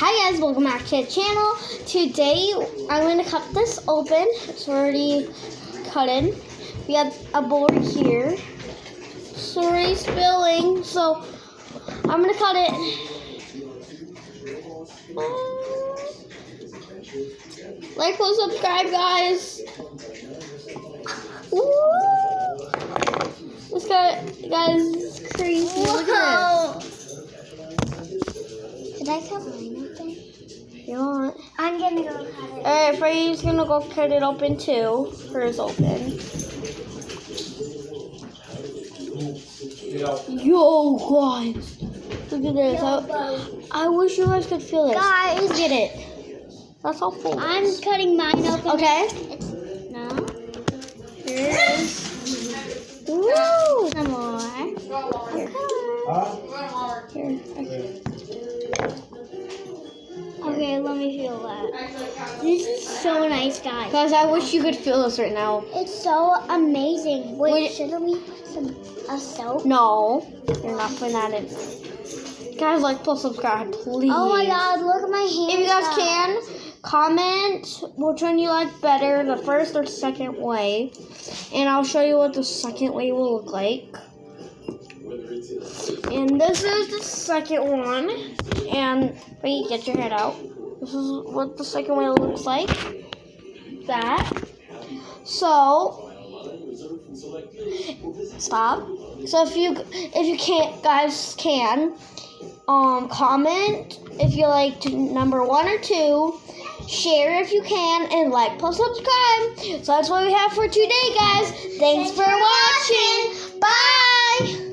Hi guys, welcome back to the channel. Today I'm going to cut this open. It's already cut in. We have a board here. It's already spilling, so I'm going to cut it. Like, close, subscribe, guys. Woo! This guy, guys, is crazy. Look at this. Did I cut mine open? You want? I'm gonna go cut it. Alright, Freddie's gonna go cut it open too. Hers open. Yo, guys. Look at this. I wish you guys could feel this. Guys. Look at it. That's how full. I'm cutting mine open. Okay. No. Here it is. Woo! Some more. Here. Okay. Okay, let me feel that. This is so nice, guys. Guys, I wish you could feel this right now. It's so amazing. Wait, shouldn't we put a soap? No, you're not putting that in. Guys, like, plus subscribe, please. Oh my God, look at my hand. If you guys can, comment which one you like better, the first or second way. And I'll show you what the second way will look like. And this is the second one. And wait, get your head out. This is what the second way looks like. That. So stop. So if you can't, guys can comment if you like number 1 or 2. Share if you can, and like plus subscribe. So that's what we have for today, guys. Thanks for watching. Bye.